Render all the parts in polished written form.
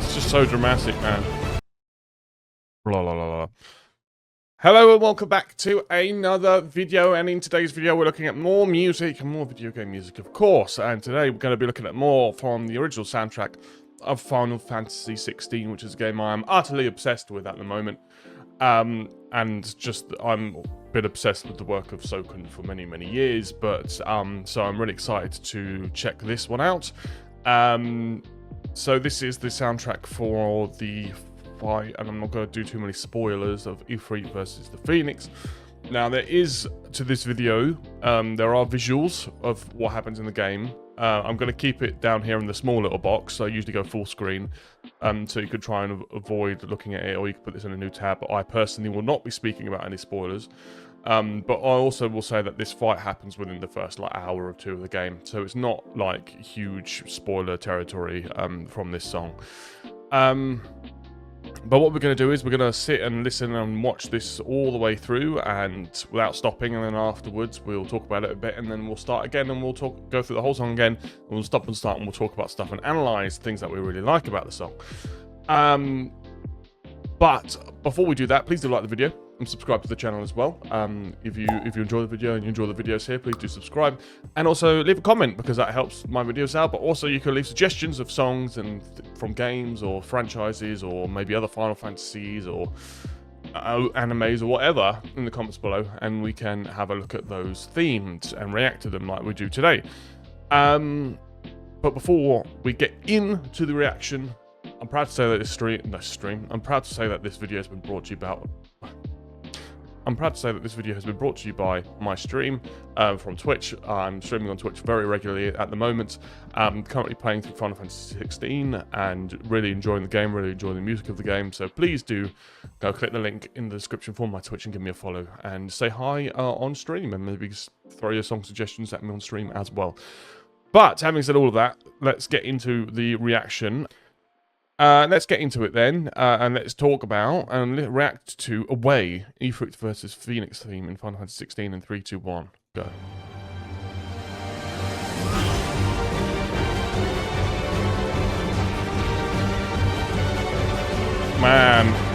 It's just so dramatic, man. Blah, blah, blah, blah. Hello and welcome back to another video, and in today's video we're looking at more music and more video game music, of course, and today we're going to be looking at more from the original soundtrack of Final Fantasy XVI, which is a game I am utterly obsessed with at the moment, and just I'm been obsessed with the work of Sokun for many years, but so I'm really excited to check this one out. So this is the soundtrack for the fight, and I'm not going to do too many spoilers, of Ifrit versus the Phoenix. Now there is, to this video, there are visuals of what happens in the game. I'm going to keep it down here in the small little box, so I usually go full screen, so you could try and avoid looking at it, or you could put this in a new tab, but I personally will not be speaking about any spoilers. But I also will say that this fight happens within the first hour or two of the game, so it's not like huge spoiler territory from this song. But what we're going to do is we're going to sit and listen and watch this all the way through, and without stopping, and then afterwards we'll talk about it a bit, and then we'll start again and we'll go through the whole song again, and we'll stop and start and we'll talk about stuff and analyze things that we really like about the song. But before we do that, please do like the video and subscribe to the channel as well. If you enjoy the video and you enjoy the videos here, please do subscribe, and also leave a comment, because that helps my videos out. But also you can leave suggestions of songs and from games or franchises, or maybe other Final Fantasies or animes or whatever in the comments below, and we can have a look at those themes and react to them like we do today. But before we get into the reaction, I'm proud to say that I'm proud to say that this video has been brought to you about. I'm proud to say that this video has been brought to you by my stream from Twitch. I'm streaming on Twitch very regularly at the moment. I'm currently playing through Final Fantasy XVI and really enjoying the game, really enjoying the music of the game. So please do go click the link in the description for my Twitch and give me a follow and say hi on stream, and maybe throw your song suggestions at me on stream as well. But having said all of that, let's get into the reaction. Let's get into it then, and let's talk about and react to Away, Ifrit versus Phoenix theme in Final Fantasy XVI in 3, 2, 1, go. Man.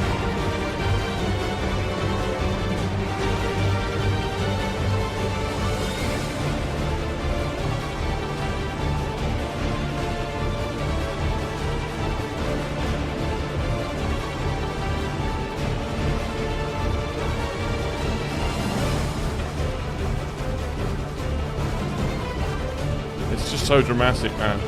It's just so dramatic, man.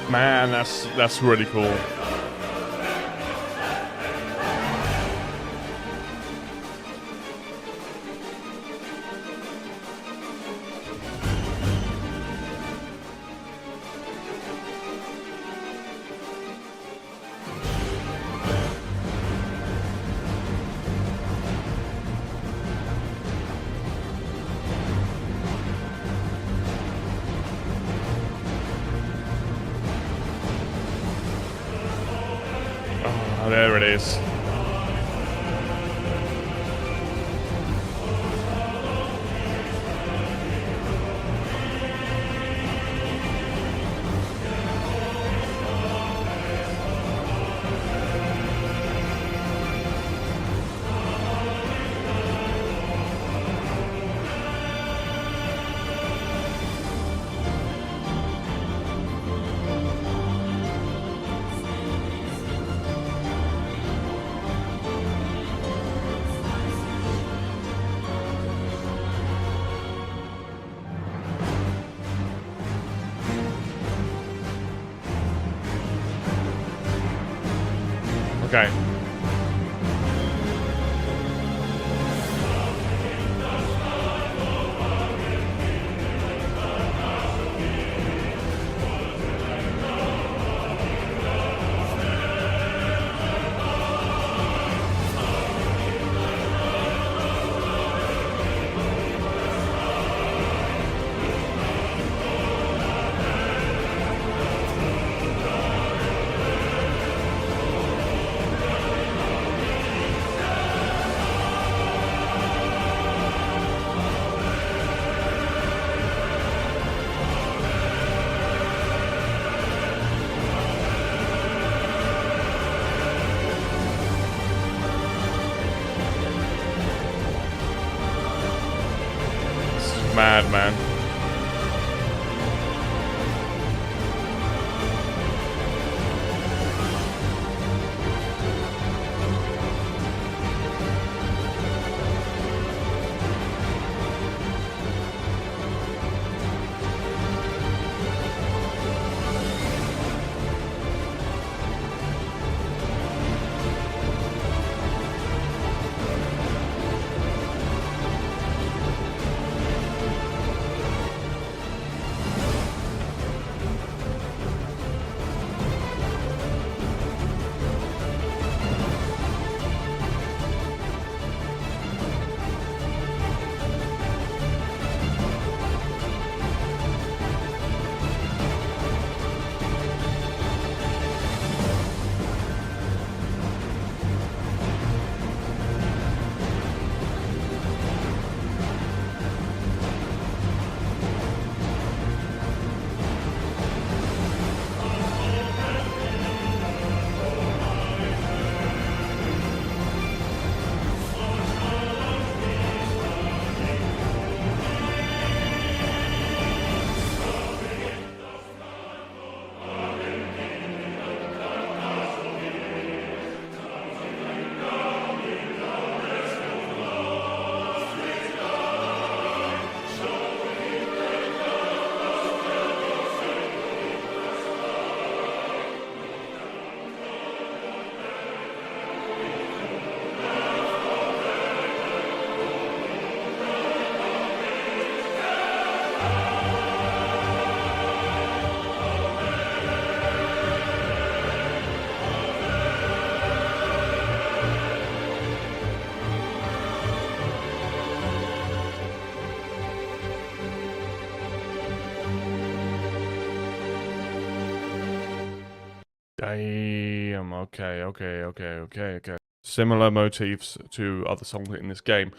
Man, that's really cool. Oh, there it is. Okay. Mad, man. Damn. Okay. Similar motifs to other songs in this game.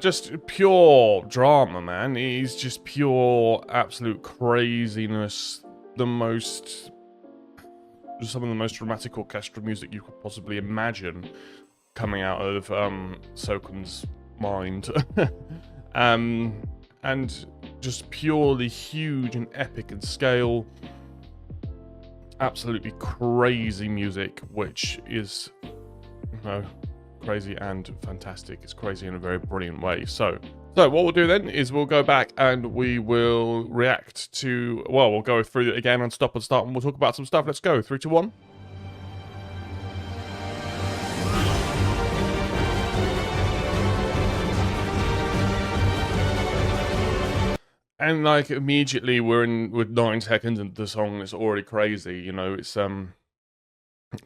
Just pure drama, man. It's just pure, absolute craziness. Some of the most dramatic orchestral music you could possibly imagine coming out of Soken's mind. And just purely huge and epic in scale. Absolutely crazy music, which is, crazy and fantastic. It's crazy in a very brilliant way. So what we'll do then is we'll go back and we will react to, well, we'll go through it again and stop and start, and we'll talk about some stuff. Let's go. 3, 2, 1. And like immediately we're in with 9 seconds into the song, it's already crazy, you know. It's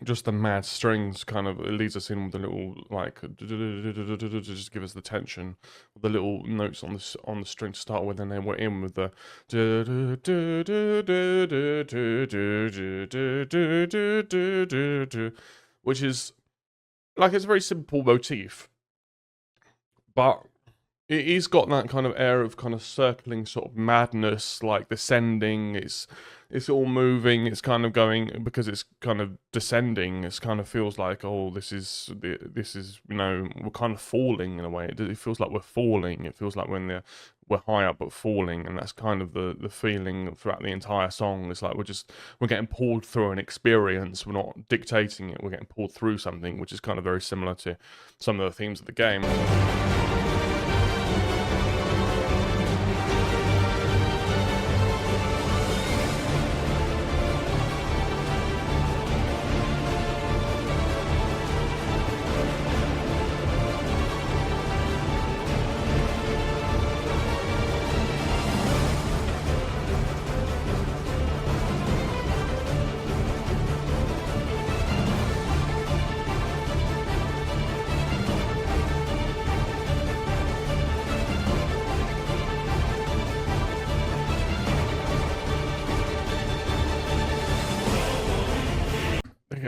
just the mad strings kind of, it leads us in with the little like to just give us the tension, the little notes on the string to start with, and then we're in with the which is like, it's a very simple motif, but it's got that kind of air of kind of circling sort of madness, like descending. It's all moving. It's kind of going, because it's kind of descending. It's kind of feels like, oh, this is you know, we're kind of falling in a way. It feels like we're falling. It feels like we're high up but falling, and that's kind of the feeling throughout the entire song. It's like we're getting pulled through an experience. We're not dictating it. We're getting pulled through something, which is kind of very similar to some of the themes of the game.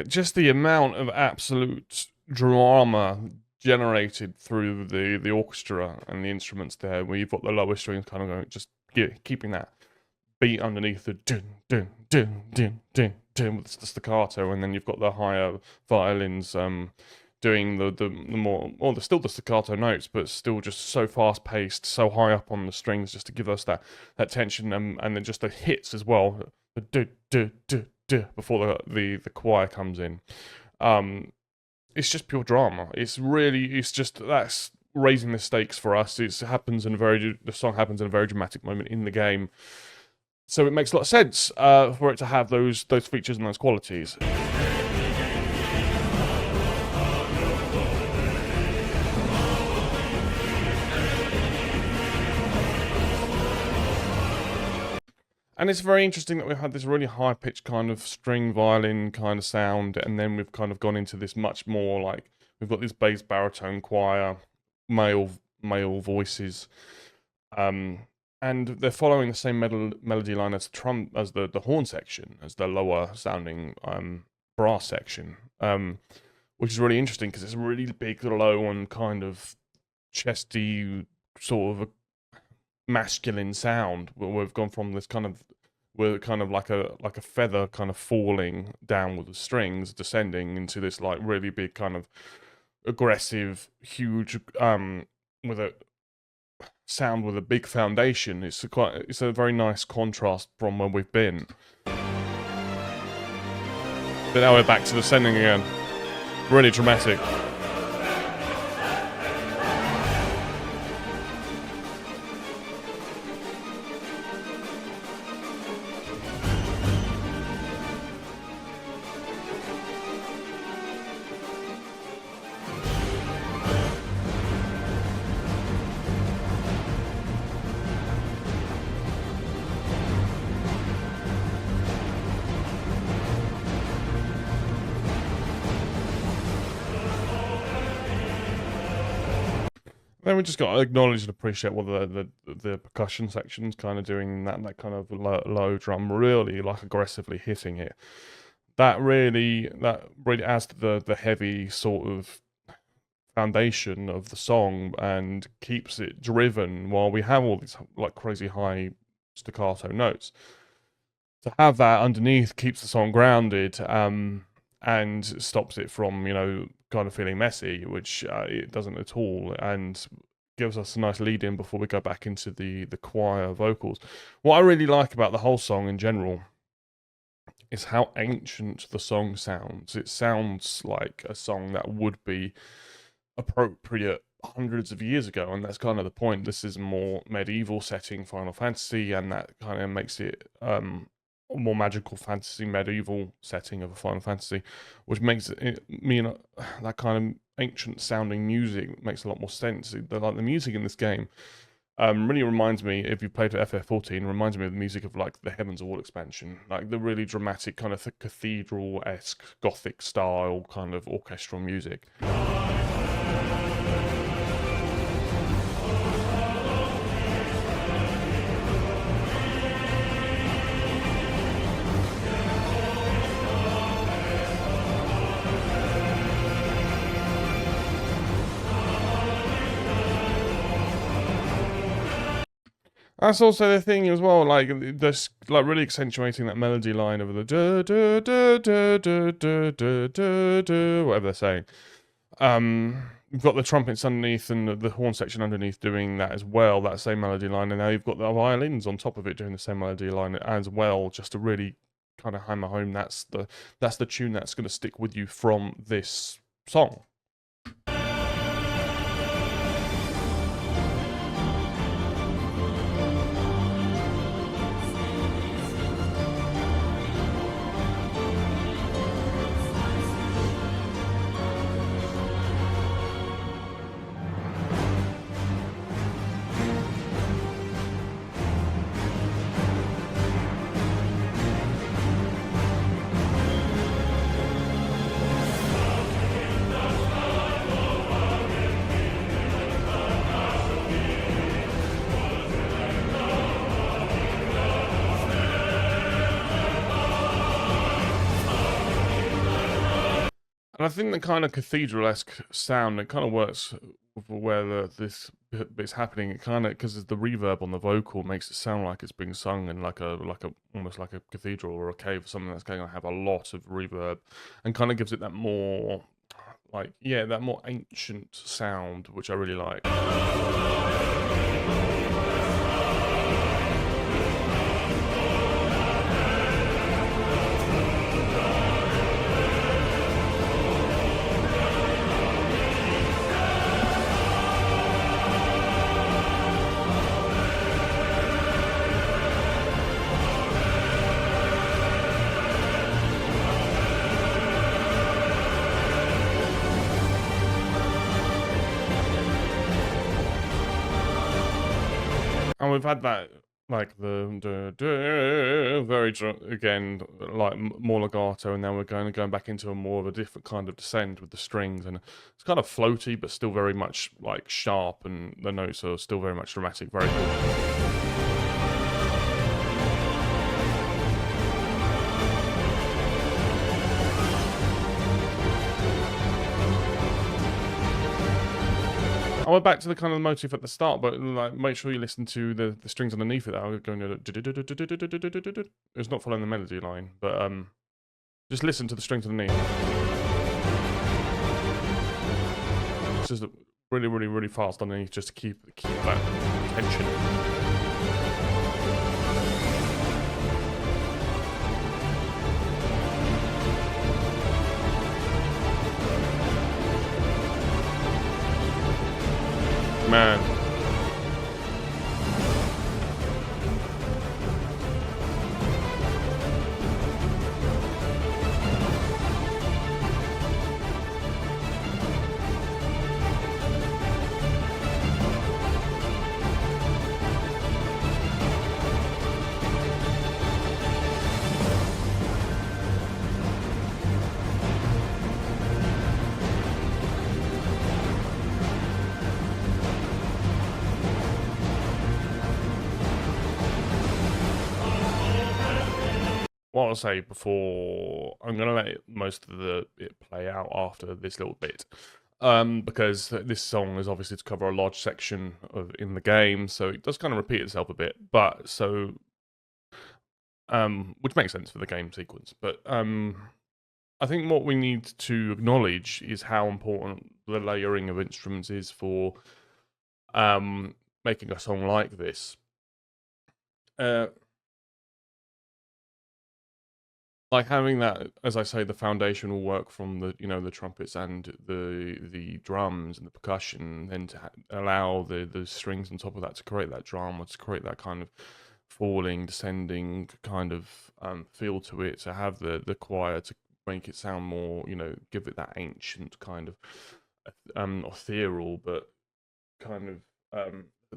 Just the amount of absolute drama generated through the orchestra and the instruments there, where you've got the lower strings kind of going, just keeping that beat underneath the dun dun dun dun dun dun with the staccato, and then you've got the higher violins doing the more, or the still the staccato notes, but still just so fast paced, so high up on the strings, just to give us that tension, and then just the hits as well, the do before the choir comes in. It's just pure drama. It's just that's raising the stakes for us. The song happens in a very dramatic moment in the game, so it makes a lot of sense for it to have those features and those qualities. And it's very interesting that we've had this really high-pitched kind of string violin kind of sound, and then we've kind of gone into this much more like, we've got this bass baritone choir, male voices, and they're following the same melody line as the horn section, as the lower sounding brass section, which is really interesting because it's a really big, low, and kind of chesty sort of a masculine sound. We've gone from this kind of, we're kind of like a feather kind of falling down with the strings, descending into this like really big kind of aggressive, huge with a sound with a big foundation. It's a very nice contrast from where we've been. But now we're back to descending again. Really dramatic. Then we just got to acknowledge and appreciate what the percussion section's kind of doing, that kind of low drum, really like aggressively hitting it. That really adds to the heavy sort of foundation of the song and keeps it driven while we have all these like crazy high staccato notes. To have that underneath keeps the song grounded, and stops it from, kind of feeling messy, which it doesn't at all, and gives us a nice lead in before we go back into the choir vocals. What I really like about the whole song in general is how ancient the song sounds. It sounds like a song that would be appropriate hundreds of years ago, and that's kind of the point. This is a more medieval setting, Final Fantasy, and that kind of makes it more magical fantasy, medieval setting of a Final Fantasy, which makes it mean that kind of ancient sounding music makes a lot more sense. Like the music in this game really reminds me, if you played FF14, reminds me of the music of like the Heavens Wall expansion, like the really dramatic kind of cathedral-esque gothic style kind of orchestral music. That's also the thing as well, like this, like really accentuating that melody line of the do do do do do do do do do, whatever they're saying. You've got the trumpets underneath and the horn section underneath doing that as well, that same melody line, and now you've got the violins on top of it doing the same melody line as well, just to really kind of hammer home that's the tune that's going to stick with you from this song. And I think the kind of cathedral-esque sound, it kind of works for where this bit's happening. It kind of, because the reverb on the vocal makes it sound like it's being sung in like a almost like a cathedral or a cave or something that's going to have a lot of reverb, and kind of gives it that more like, yeah, that more ancient sound, which I really like. And we've had that, like, the very again, like more legato, and now we're going back into a more of a different kind of descent with the strings, and it's kind of floaty, but still very much like sharp, and the notes are still very much dramatic. Very cool. I went back to the kind of motif at the start, but like make sure you listen to the strings underneath it. That are going to. It's not following the melody line, but just listen to the strings underneath. It's just really, really, really fast underneath, just to keep that tension. Man. What I'll say before, I'm gonna let most of it play out after this little bit, because this song is obviously to cover a large section in the game, so it does kind of repeat itself a bit. But so, which makes sense for the game sequence. But I think what we need to acknowledge is how important the layering of instruments is for making a song like this. Like having that, as I say, the foundational work from the trumpets and the drums and the percussion, and then to allow the strings on top of that to create that drama, to create that kind of falling, descending kind of feel to it, to have the choir to make it sound more, give it that ancient kind of ethereal, but kind of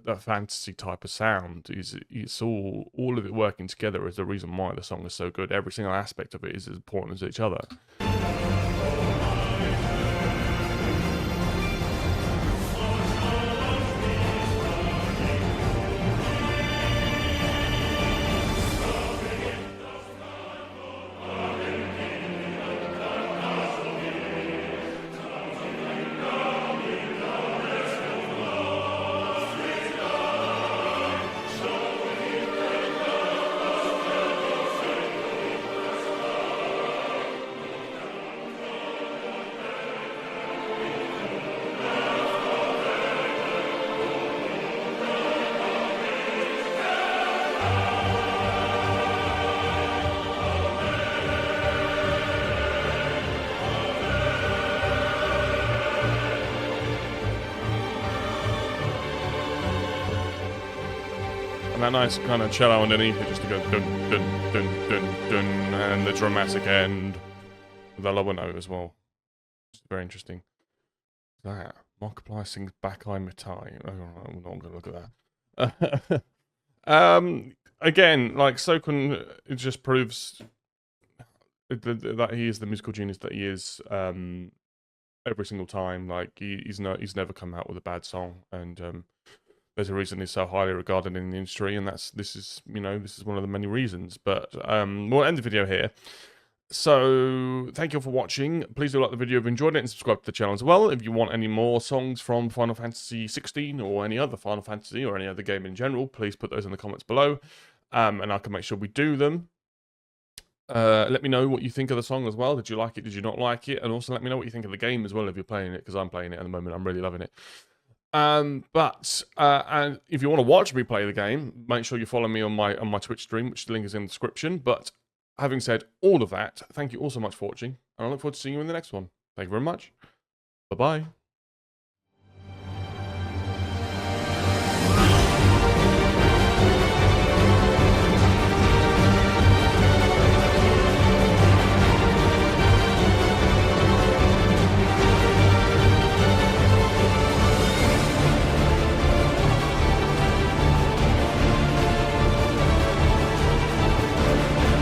a fantasy type of sound. It's all of it working together is the reason why the song is so good. Every single aspect of it is as important as each other. And that nice kind of cello underneath it just to go dun dun dun dun dun, and the dramatic end with the lower note as well. It's very interesting. That Markiplier sings Back I Mitai. Oh, I'm not gonna look at that. Again, like Sokun, it just proves that he is the musical genius that he is. Every single time, like he's never come out with a bad song, and there's a reason he's so highly regarded in the industry, and this is one of the many reasons. But we'll end the video here. So thank you all for watching. Please do like the video if you enjoyed it, and subscribe to the channel as well. If you want any more songs from Final Fantasy XVI or any other Final Fantasy or any other game in general, please put those in the comments below, and I can make sure we do them. Let me know what you think of the song as well. Did you like it? Did you not like it? And also let me know what you think of the game as well if you're playing it, because I'm playing it at the moment. I'm really loving it. And if you want to watch me play the game, make sure you follow me on my Twitch stream, which the link is in the description. But having said all of that, thank you all so much for watching, and I look forward to seeing you in the next one. Thank you very much. Bye-bye.